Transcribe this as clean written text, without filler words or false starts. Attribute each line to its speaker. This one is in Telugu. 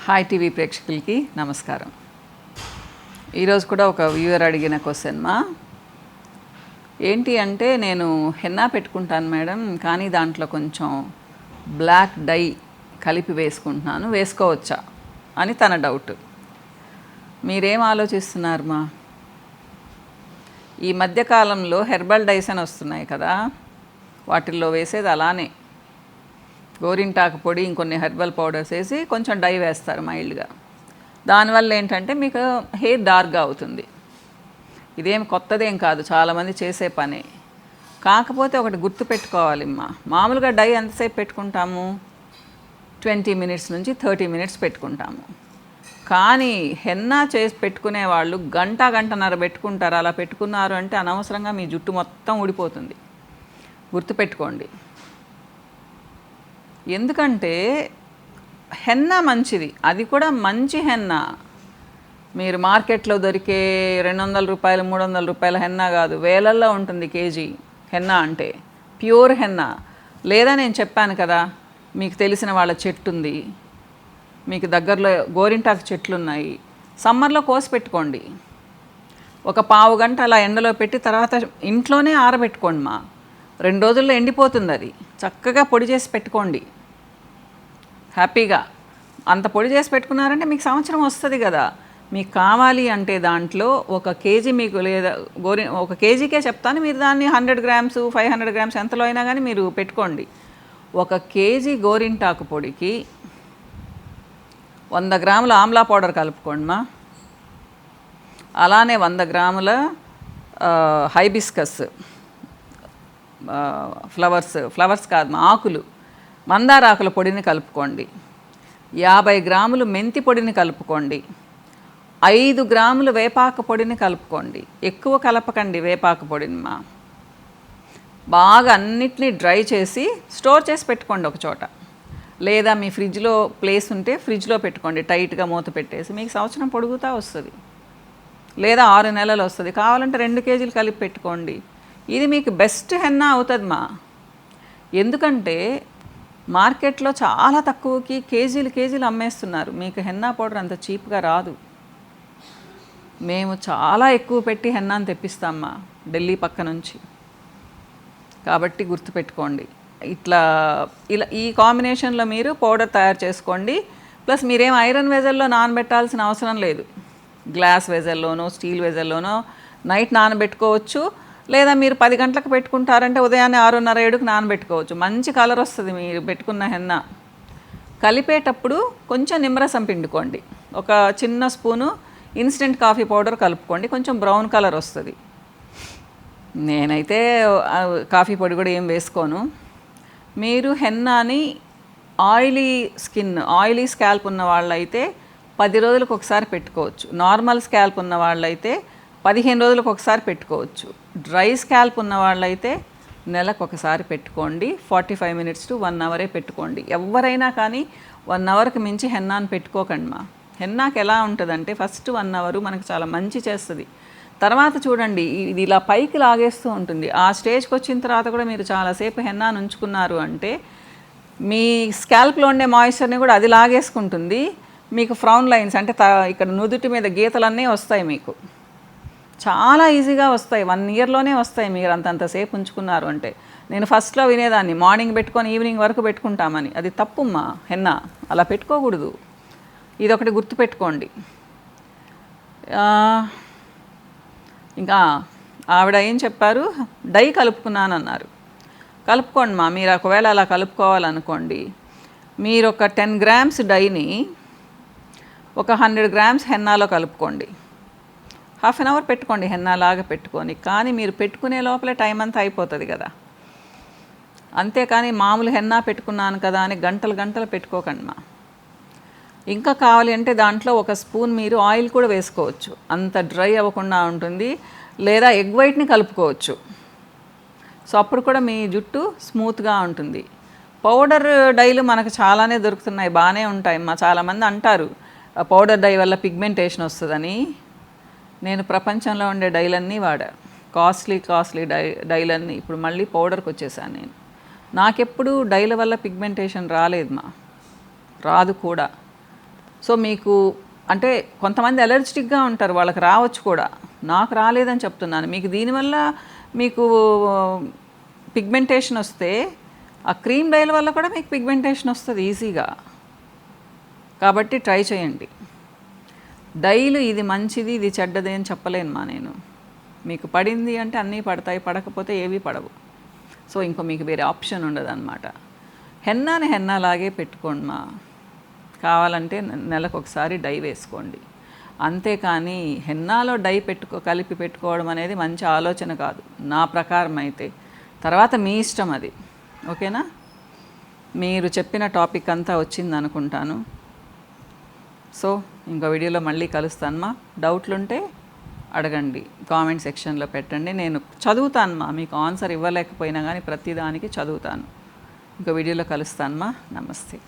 Speaker 1: హాయ్ టీవీ ప్రేక్షకులకి నమస్కారం. ఈరోజు కూడా ఒక వ్యూవర్ అడిగిన క్వశ్చన్ ఏంటి అంటే, నేను హెన్నా పెట్టుకుంటాను మేడం, కానీ దాంట్లో కొంచెం బ్లాక్ డై కలిపి వేసుకుంటున్నాను, వేసుకోవచ్చా అని తన డౌట్. మీరేం ఆలోచిస్తున్నారు? ఈ మధ్యకాలంలో హెర్బల్ డైస్ అని వస్తున్నాయి కదా, వాటిల్లో వేసేది అలానే గోరింటాకు పొడి, ఇంకొన్ని హెర్బల్ పౌడర్స్ వేసి కొంచెం డై వేస్తారు మైల్డ్గా. దానివల్ల ఏంటంటే మీకు హెయిర్ డార్క్గా అవుతుంది. ఇదేం కొత్తదేం కాదు, చాలామంది చేసే పనే. కాకపోతే ఒకటి గుర్తు పెట్టుకోవాలి, మామూలుగా డై ఎంతసేపు పెట్టుకుంటాము? 20 minutes నుంచి 30 minutes పెట్టుకుంటాము. కానీ హెన్నా చేసి పెట్టుకునే వాళ్ళు గంటన్నర పెట్టుకుంటారు. అలా పెట్టుకున్నారు అంటే అనవసరంగా మీ జుట్టు మొత్తం ఊడిపోతుంది. గుర్తుపెట్టుకోండి. ఎందుకంటే హెన్నా మంచిది, అది కూడా మంచి హెన్నా. మీరు మార్కెట్లో దొరికే 200 రూపాయలు 300 రూపాయల హెన్నా కాదు, వేలల్లో ఉంటుంది కేజీ హెన్నా. అంటే ప్యూర్ హెన్నా. లేదా నేను చెప్పాను కదా, మీకు తెలిసిన వాళ్ళ చెట్టు ఉంది, మీకు దగ్గరలో గోరింటాకు చెట్లు ఉన్నాయి, సమ్మర్లో కోసి పెట్టుకోండి. ఒక పావు గంట అలా ఎండలో పెట్టి తర్వాత ఇంట్లోనే ఆరబెట్టుకోండి. 2 రోజుల్లో ఎండిపోతుంది. అది చక్కగా పొడి చేసి పెట్టుకోండి హ్యాపీగా. అంత పొడి చేసి పెట్టుకున్నారంటే మీకు సంవత్సరం వస్తుంది కదా. మీకు కావాలి అంటే దాంట్లో 1 కేజీ మీకు, లేదా 1 కేజీకే చెప్తాను, మీరు దాన్ని 100 grams 500 grams ఎంతలో అయినా కానీ మీరు పెట్టుకోండి. 1 కేజీ గోరింటాకు పొడికి 100 గ్రాముల ఆమ్లా పౌడర్ కలుపుకోండి. అలానే 100 గ్రాముల హైబిస్కస్ ఫ్లవర్స్ కాదు, ఆకులు, మందార ఆకుల పొడిని కలుపుకోండి. 50 గ్రాములు మెంతి పొడిని కలుపుకోండి. 5 గ్రాములు వేపాకు పొడిని కలుపుకోండి. ఎక్కువ కలపకండి వేపాకు పొడిని. బాగా అన్నిటినీ డ్రై చేసి స్టోర్ చేసి పెట్టుకోండి ఒక చోట. లేదా మీ ఫ్రిడ్జ్లో ప్లేస్ ఉంటే ఫ్రిడ్జ్లో పెట్టుకోండి, టైట్గా మూత పెట్టేసి. మీకు సంవత్సరం పొడుగుతా వస్తుంది, లేదా 6 నెలలు వస్తుంది. కావాలంటే 2 కేజీలు కలిపి పెట్టుకోండి. ఇది మీకు బెస్ట్ హెన్నా అవుతుంది. ఎందుకంటే మార్కెట్లో చాలా తక్కువకి కేజీలు అమ్మేస్తున్నారు. మీకు హెన్నా పౌడర్ అంత చీప్గా రాదు. మేము చాలా ఎక్కువ పెట్టి హెన్నాను తెప్పిస్తామా ఢిల్లీ పక్క నుంచి. కాబట్టి గుర్తుపెట్టుకోండి. ఇలా ఈ కాంబినేషన్లో మీరు పౌడర్ తయారు చేసుకోండి. ప్లస్ మీరేం ఐరన్ వెజల్లో నానబెట్టాల్సిన అవసరం లేదు. గ్లాస్ వెజల్లోనో స్టీల్ వెజల్లోనో నైట్ నానబెట్టుకోవచ్చు. లేదా మీరు 10 గంటలకు పెట్టుకుంటారంటే ఉదయాన్నే 6:30-7కు నానబెట్టుకోవచ్చు. మంచి కలర్ వస్తుంది మీరు పెట్టుకున్న హెన్నా. కలిపేటప్పుడు కొంచెం నిమ్మరసం పిండుకోండి. ఒక చిన్న స్పూను ఇన్స్టెంట్ కాఫీ పౌడర్ కలుపుకోండి, కొంచెం బ్రౌన్ కలర్ వస్తుంది. నేనైతే కాఫీ పొడి కూడా ఏం వేసుకోను. మీరు హెన్నాని ఆయిలీ స్కాల్ప్ ఉన్న వాళ్ళైతే 10 రోజులకు ఒకసారి పెట్టుకోవచ్చు. నార్మల్ స్కాల్ప్ ఉన్న వాళ్ళైతే 15 రోజులకు ఒకసారి పెట్టుకోవచ్చు. డ్రై స్కాల్ప్ ఉన్న వాళ్ళైతే నెలకు ఒకసారి పెట్టుకోండి. 45 minutes to 1 hour పెట్టుకోండి. ఎవరైనా కానీ 1 hourకి మించి హెన్నాను పెట్టుకోకండి. హెన్నాకి ఎలా ఉంటుందంటే ఫస్ట్ 1 hour మనకు చాలా మంచి చేస్తుంది. తర్వాత చూడండి, ఇది ఇలా పైకి లాగేస్తూ ఉంటుంది. ఆ స్టేజ్కి వచ్చిన తర్వాత కూడా మీరు చాలాసేపు హెన్నాను ఉంచుకున్నారు అంటే మీ స్కాల్ప్లో ఉండే మాయిశ్చర్ని కూడా అది లాగేసుకుంటుంది. మీకు ఫ్రౌన్ లైన్స్ అంటే ఇక్కడ నుదుటి మీద గీతలన్నీ వస్తాయి. మీకు చాలా ఈజీగా వస్తాయి, 1 yearలోనే వస్తాయి మీరు అంతంతసేపు ఉంచుకున్నారు అంటే. నేను ఫస్ట్లో వినేదాన్ని మార్నింగ్ పెట్టుకొని ఈవినింగ్ వరకు పెట్టుకుంటామని. అది తప్పుమ్మా. హెన్నా అలా పెట్టుకోకూడదు. ఇదొకటి గుర్తుపెట్టుకోండి. ఇంకా ఆవిడ ఏం చెప్పారు, డై కలుపుకున్నానన్నారు. కలుపుకోండి. మీరు ఒకవేళ అలా కలుపుకోవాలనుకోండి, మీరు ఒక 10 grams డైని ఒక 100 grams హెన్నాలో కలుపుకోండి. 1/2 hour పెట్టుకోండి హెన్నాలాగా పెట్టుకొని. కానీ మీరు పెట్టుకునే లోపలే టైం అంతా అయిపోతుంది కదా. అంతేకాని మామూలు హెన్నా పెట్టుకున్నాను కదా అని గంటలు పెట్టుకోకండి. ఇంకా కావాలి అంటే దాంట్లో 1 స్పూన్ మీరు ఆయిల్ కూడా వేసుకోవచ్చు, అంత డ్రై అవ్వకుండా ఉంటుంది. లేదా ఎగ్ వైట్ని కలుపుకోవచ్చు. సో అప్పుడు కూడా మీ జుట్టు స్మూత్గా ఉంటుంది. పౌడర్ డైలు మనకు చాలానే దొరుకుతున్నాయి, బాగానే ఉంటాయి. చాలామంది అంటారు పౌడర్ డై వల్ల పిగ్మెంటేషన్ వస్తుందని. నేను ప్రపంచంలో ఉండే డైలన్నీ వాడా, కాస్ట్లీ డైలన్నీ. ఇప్పుడు మళ్ళీ పౌడర్కి వచ్చేసాను నేను. నాకెప్పుడు డైల వల్ల పిగ్మెంటేషన్ రాలేదు, రాదు కూడా. సో మీకు అంటే కొంతమంది అలర్జిటిక్గా ఉంటారు, వాళ్ళకి రావచ్చు కూడా. నాకు రాలేదని చెప్తున్నాను. మీకు దీనివల్ల మీకు పిగ్మెంటేషన్ వస్తే ఆ క్రీమ్ డైల వల్ల కూడా మీకు పిగ్మెంటేషన్ వస్తుంది ఈజీగా. కాబట్టి ట్రై చేయండి. డైలు ఇది మంచిది ఇది చెడ్డది అని చెప్పలేను నేను. మీకు పడింది అంటే అన్నీ పడతాయి, పడకపోతే ఏవి పడవు. సో ఇంకో మీకు వేరే ఆప్షన్ ఉండదు అనమాట. హెన్నాని హెన్నాలాగే పెట్టుకోండి కావాలంటే నెలకు ఒకసారి డై వేసుకోండి. అంతేకాని హెన్నాలో డై కలిపి పెట్టుకోవడం అనేది మంచి ఆలోచన కాదు నా ప్రకారం అయితే. తర్వాత మీ ఇష్టం అది. ఓకేనా? మీరు చెప్పిన టాపిక్ అంతా వచ్చింది అనుకుంటాను. సో ఇంకో వీడియోలో మళ్ళీ కలుస్తానమ్మా. డౌట్లుంటే అడగండి, కామెంట్ సెక్షన్లో పెట్టండి. నేను చదువుతానమ్మా, మీకు ఆన్సర్ ఇవ్వలేకపోయినా కానీ ప్రతిదానికి చదువుతాను. ఇంకో వీడియోలో కలుస్తానమ్మా. నమస్తే.